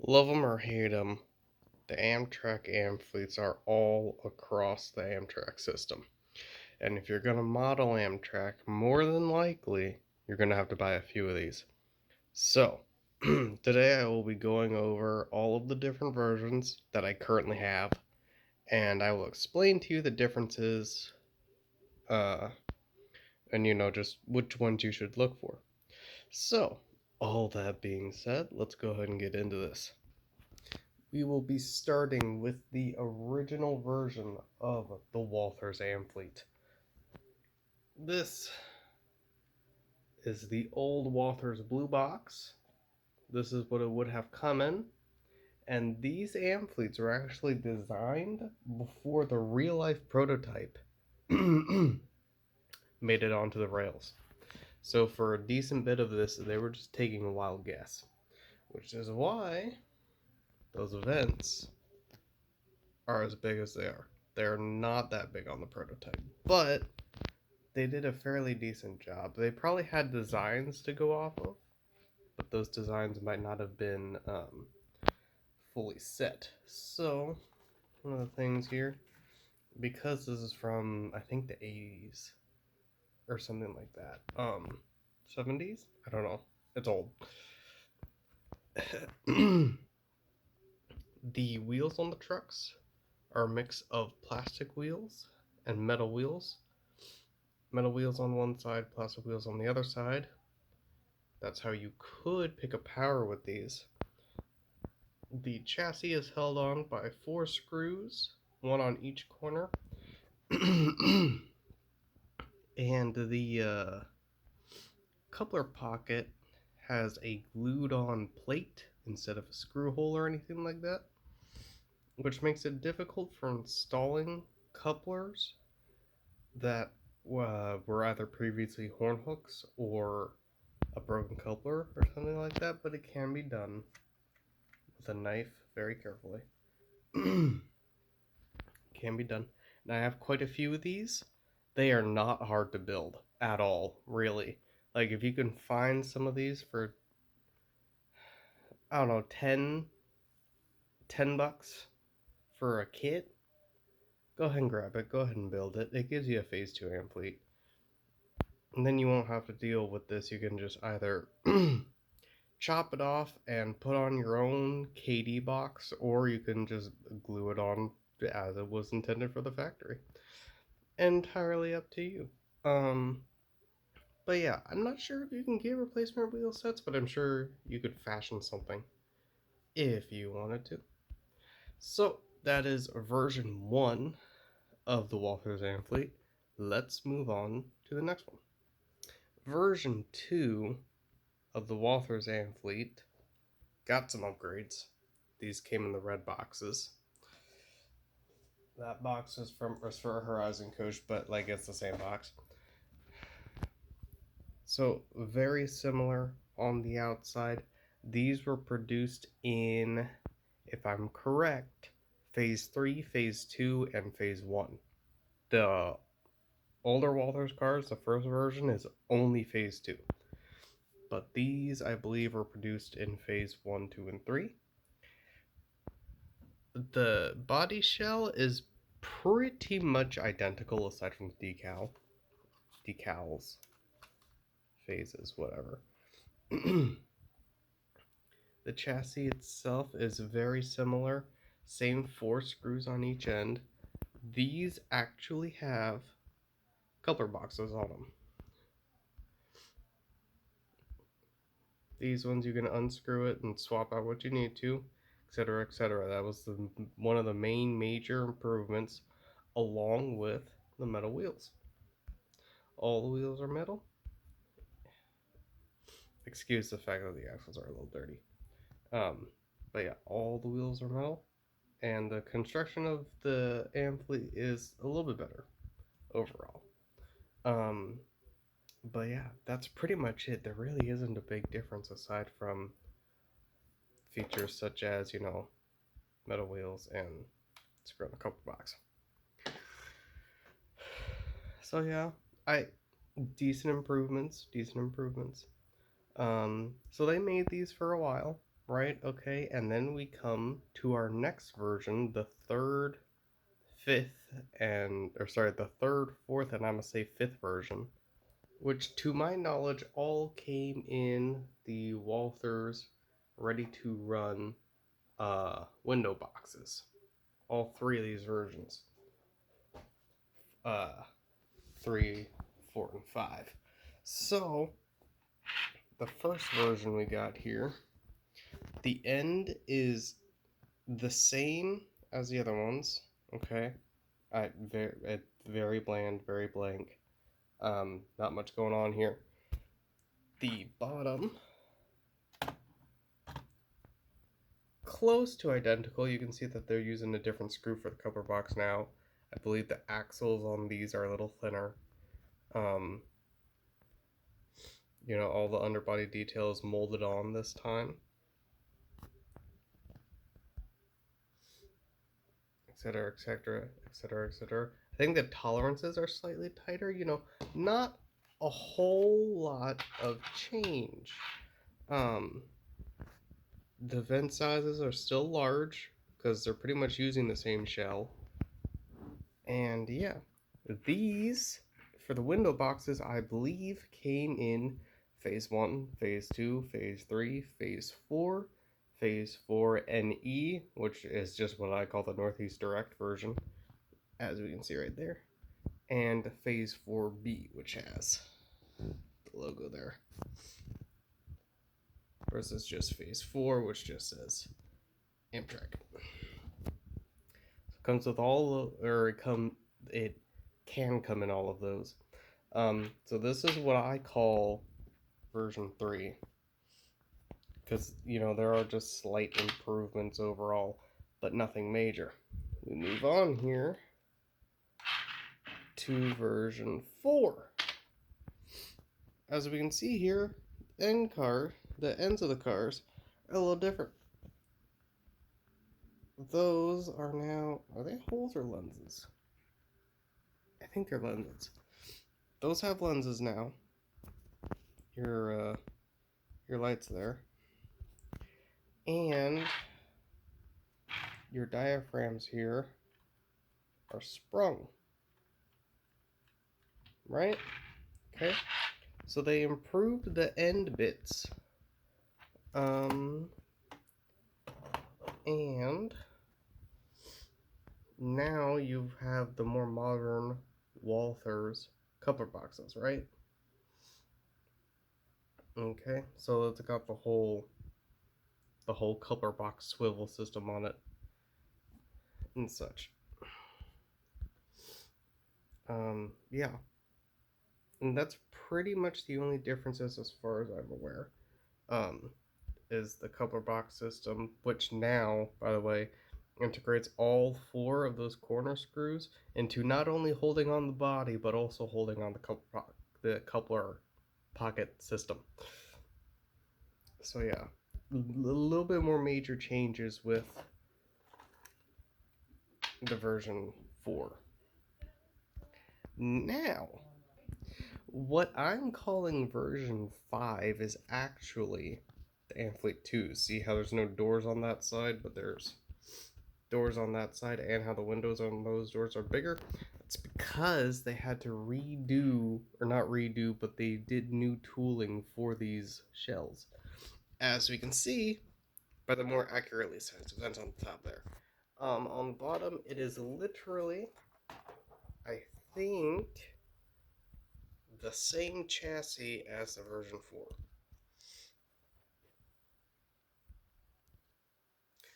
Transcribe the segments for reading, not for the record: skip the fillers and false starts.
Love them or hate them, the Amtrak amfleets are all across the Amtrak system. And if you're going to model Amtrak, more than likely, you're going to have to buy a few of these. So, today I will be going over all of the different versions that I currently have, and I will explain to you the differences, uh, and just which ones you should look for. So, all that being said, let's go ahead and get into this. We will be starting with the original version of the Walthers amfleet. This is the old Walthers blue box. This is what it would have come in. And these amfleets were actually designed before the real life prototype made it onto the rails. So for a decent bit of this, they were just taking a wild guess. Which is why those vents are as big as they are. They're not that big on the prototype. But they did a fairly decent job. They probably had designs to go off of, but those designs might not have been fully set. So, one of the things here, because this is from, I think, the 80s or something like that, 70s? I don't know. It's old. The wheels on the trucks are a mix of plastic wheels and metal wheels. Metal wheels on one side, plastic wheels on the other side. That's how you could pick a power with these. The chassis is held on by 4 screws, one on each corner. And the coupler pocket has a glued on plate instead of a screw hole or anything like that, which makes it difficult for installing couplers that were either previously horn hooks or a broken coupler or something like that, but it can be done with a knife very carefully. Can be done. And I have quite a few of these. They are not hard to build at all, really. Like, if you can find some of these for, I don't know, 10 bucks for a kit, go ahead and grab it. Go ahead and build it. It gives you a phase 2 amfleet. And then you won't have to deal with this. You can just either chop it off and put on your own KD box, or you can just glue it on as it was intended for the factory. Entirely up to you. But yeah, I'm not sure if you can get replacement wheel sets, but I'm sure you could fashion something if you wanted to. So that is version 1 of the Walthers amfleet. Let's move on to the next one. Version 2 of the Walthers amfleet got some upgrades. These came in the red boxes. That box was for Horizon Coach, but like it's the same box. So very similar on the outside. These were produced in, if I'm correct, phase 3, phase 2, and phase 1. The older Walthers cars, the first version, is only phase 2. But these, I believe, were produced in phase 1, 2, and 3. The body shell is pretty much identical aside from the decals, phases, whatever. The chassis itself is very similar, same 4 screws on each end. These actually have coupler boxes on them. These ones you can unscrew it and swap out what you need to, etc., etc. That was one of the main major improvements, along with the metal wheels. All the wheels are metal. Excuse the fact that the axles are a little dirty. But yeah, all the wheels are metal, and the construction of the amfleet is a little bit better overall. But yeah, that's pretty much it. There really isn't a big difference aside from features such as, metal wheels and screw on the coupler box. So yeah, I decent improvements. So they made these for a while, right? Okay, and then we come to our next version, the third, fifth, the third, fourth, and I'm gonna say fifth version, which to my knowledge all came in the Walthers ready to run window boxes. All three of these versions. Uh, 3, 4, and 5. So, the first version we got here, the end is the same as the other ones, okay? Very bland, very blank. Not much going on here. The bottom, close to identical. You can see that they're using a different screw for the cover box now. I believe the axles on these are a little thinner. Um, all the underbody details molded on this time, etc., etc., etc., etc. I think the tolerances are slightly tighter. Not a whole lot of change. Um, the vent sizes are still large because they're pretty much using the same shell. And yeah, these for the window boxes, I believe, came in phase 1, phase 2, phase 3, phase 4 NE, which is just what I call the Northeast Direct version, as we can see right there, and phase 4B, which has the logo there, versus just phase 4, which just says Amtrak. It comes with it can come in all of those. So this is what I call version 3, because there are just slight improvements overall, but nothing major. We move on here to version 4. As we can see here, the ends of the cars are a little different. Those are they holes or lenses? I think they're lenses. Those have lenses now. Your lights there. And your diaphragms here are sprung. Right? Okay. So they improved the end bits. And now you have the more modern Walthers coupler boxes, right? Okay, so it's got the whole coupler box swivel system on it and such. Yeah, and that's pretty much the only differences as far as I'm aware. Is the coupler box system, which now, by the way, integrates all 4 of those corner screws into not only holding on the body but also holding on the coupler pocket system. So yeah, a little bit more major changes with the version 4. Now, what I'm calling version 5 is actually the amfleet 2. See how there's no doors on that side, but there's doors on that side, and how the windows on those doors are bigger? It's because they had to redo, or not redo, but they did new tooling for these shells. As we can see by the more accurately sized vents on the top there. On the bottom, it is literally, I think, the same chassis as the version 4.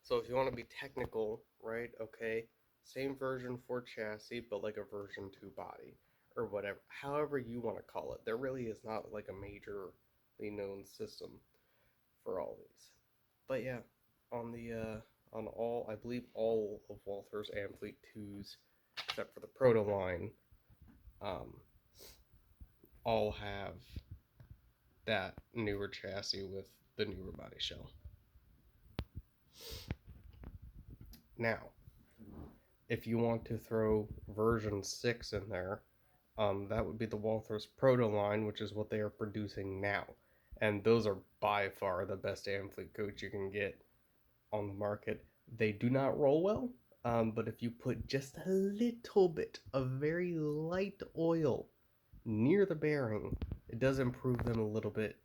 So if you want to be technical, right, okay, same version 4 chassis, but like a version 2 body, or whatever, however you want to call it. There really is not like a majorly known system for all these. But yeah, on all, I believe all of Walther's amfleet 2s, except for the proto line, all have that newer chassis with the newer body shell. Now, if you want to throw version 6 in there, that would be the Walthers proto line, which is what they are producing now. and those are by far the best amfleet coats you can get on the market. They do not roll well, but if you put just a little bit of very light oil near the bearing, it does improve them a little bit,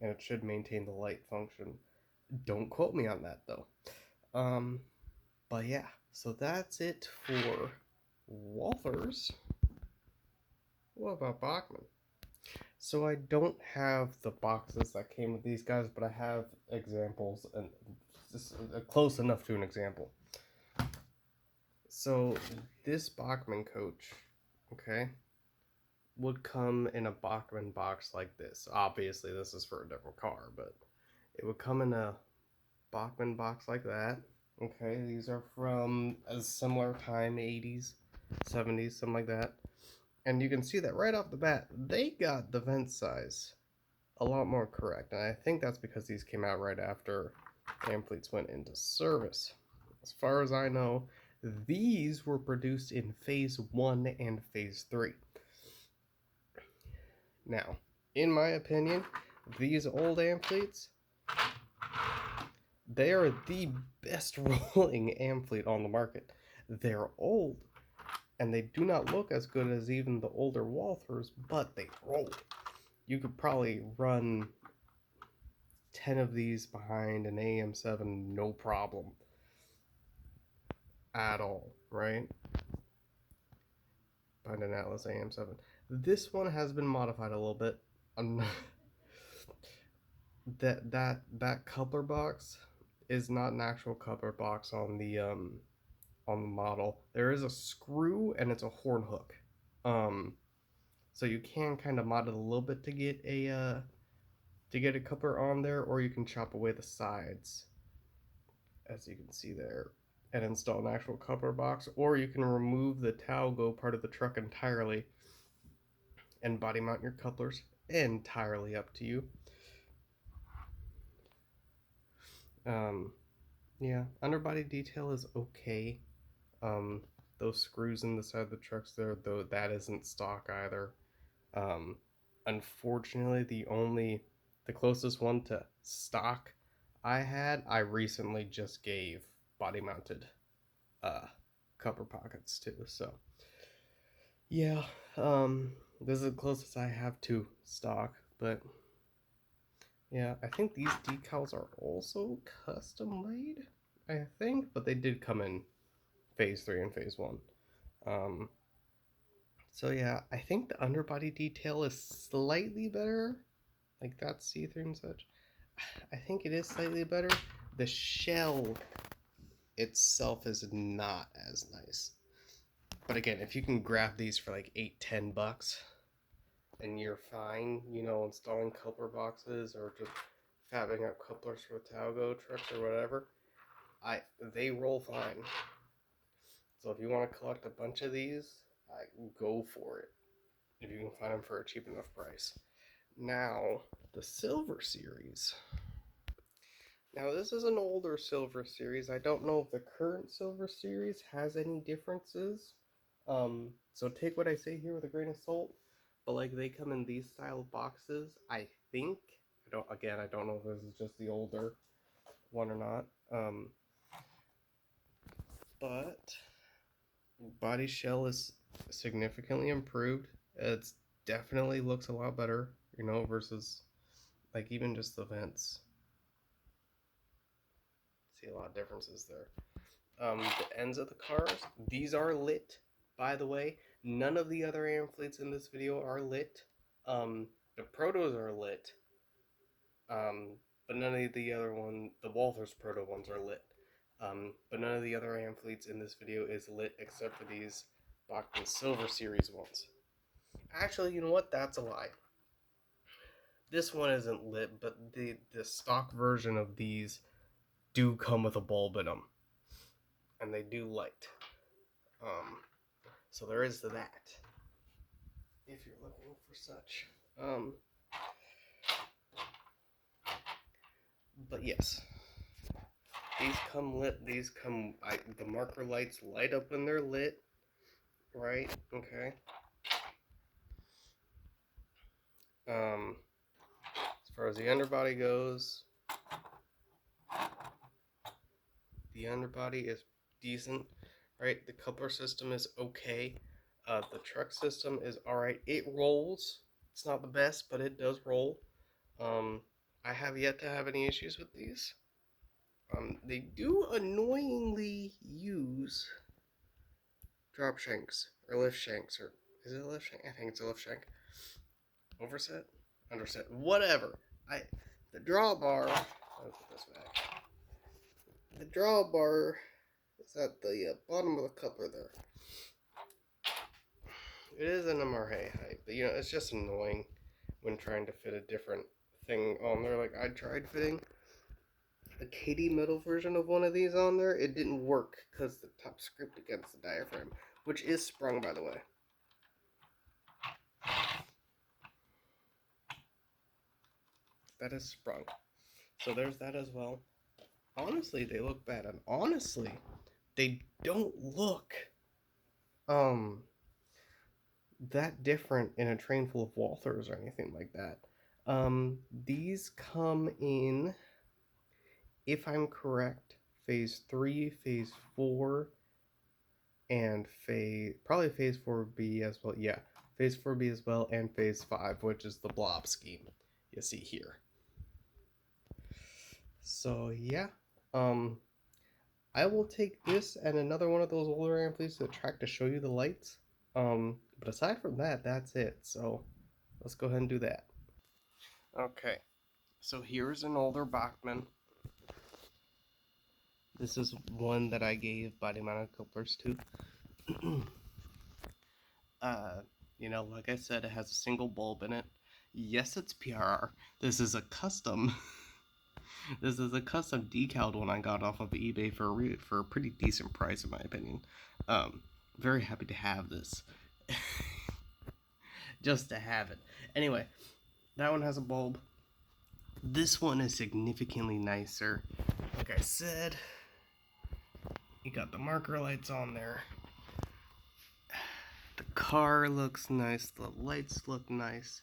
and it should maintain the light function. Don't quote me on that though. Um, but yeah, so that's it for Walthers. What about Bachmann? So I don't have the boxes that came with these guys, but I have examples, and just close enough to an example. So this Bachmann coach, okay, would come in a Bachmann box like this. Obviously, this is for a different car, but it would come in a Bachmann box like that. Okay, these are from a similar time, 80s, 70s, something like that. And you can see that right off the bat, they got the vent size a lot more correct. And I think that's because these came out right after amfleets went into service. As far as I know, these were produced in phase 1 and phase 3. Now, in my opinion, these old amfleets, they are the best rolling amfleet on the market. They're old, and they do not look as good as even the older Walthers, but they roll. You could probably run 10 of these behind an AM7 no problem at all, right? Behind an Atlas AM7. This one has been modified a little bit. That coupler box is not an actual coupler box on the model. There is a screw and it's a horn hook. So you can kind of mod it a little bit to get a coupler on there, or you can chop away the sides, as you can see there, and install an actual coupler box, or you can remove the Talgo part of the truck entirely and body mount your couplers. Entirely up to you. Yeah, underbody detail is okay. Um, those screws in the side of the trucks there, though, that isn't stock either. Um, Unfortunately, the closest one to stock I recently just gave body mounted cover pockets too. So yeah, this is the closest I have to stock, but yeah, I think these decals are also custom made, I think, but they did come in phase 3 and phase 1. Um, so yeah, I think the underbody detail is slightly better, like that's see-through and such. I think it is slightly better. The shell itself is not as nice. But again, if you can grab these for like $8-10 and you're fine, installing coupler boxes or just fabbing up couplers for Talgo trucks or whatever, they roll fine. So if you want to collect a bunch of these, go for it. If you can find them for a cheap enough price. Now, the Silver Series. Now, this is an older Silver Series. I don't know if the current Silver Series has any differences. So take what I say here with a grain of salt. But like, they come in these style boxes. I think. I don't know if this is just the older one or not. But body shell is significantly improved. It's definitely looks a lot better, versus like even just the vents. See a lot of differences there. The ends of the cars, these are lit, by the way. None of the other amfleets in this video are lit. The protos are lit, but none of the other the Walthers proto ones are lit. But none of the other amfleets in this video is lit except for these Bachmann Silver Series ones. Actually, you know what? That's a lie. This one isn't lit, but the stock version of these do come with a bulb in them, and they do light. So there is that, if you're looking for such. But yes, these come lit. The marker lights light up when they're lit, right? Okay. As far as the underbody goes, the underbody is decent, right? The coupler system is okay. The truck system is alright. It rolls. It's not the best, but it does roll. I have yet to have any issues with these. They do annoyingly use drop shanks or lift shanks, or is it a lift shank? I think it's a lift shank. Overset, underset, whatever. The drawbar. I'll put this back. The drawbar is at the bottom of the coupler there. It is an MRA height, but it's just annoying when trying to fit a different thing on there. Like I tried fitting a KD metal version of one of these on there. It didn't work because the top scraped against the diaphragm, which is sprung, by the way. That is sprung. So there's that as well. Honestly, they look bad, and honestly, they don't look that different in a train full of Walthers or anything like that. These come in, if I'm correct, phase 3, phase 4, and probably phase 4B as well. Yeah, phase 4B as well, and phase 5, which is the blob scheme you see here. So yeah, I will take this and another one of those older amfleets to the track to show you the lights. But aside from that, that's it. So let's go ahead and do that. Okay, so here's an older Bachmann. This is one that I gave body mounted couplers to. Like I said, it has a single bulb in it. Yes, it's PRR. This is a custom. This is a custom decaled one I got off of eBay for a pretty decent price, in my opinion. Very happy to have this. Just to have it. Anyway, that one has a bulb. This one is significantly nicer. Like I said, you got the marker lights on there. The car looks nice. The lights look nice.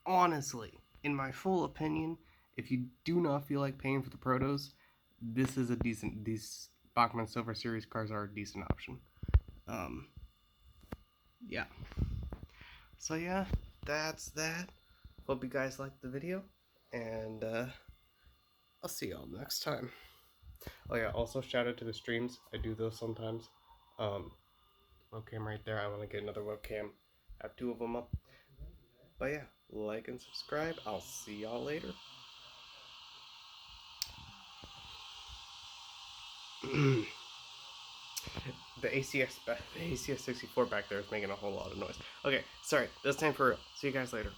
Honestly, in my full opinion, if you do not feel like paying for the protos, this is a decent. These Bachmann Silver Series cars are a decent option. Yeah. So yeah, that's that. Hope you guys liked the video, and I'll see y'all next time. Oh yeah, also shout out to the streams. I do those sometimes. Webcam right there. I want to get another webcam. I have 2 of them up. But yeah, like and subscribe. I'll see y'all later. The ACS 64 back there is making a whole lot of noise. Okay, sorry. That's time for real. See you guys later.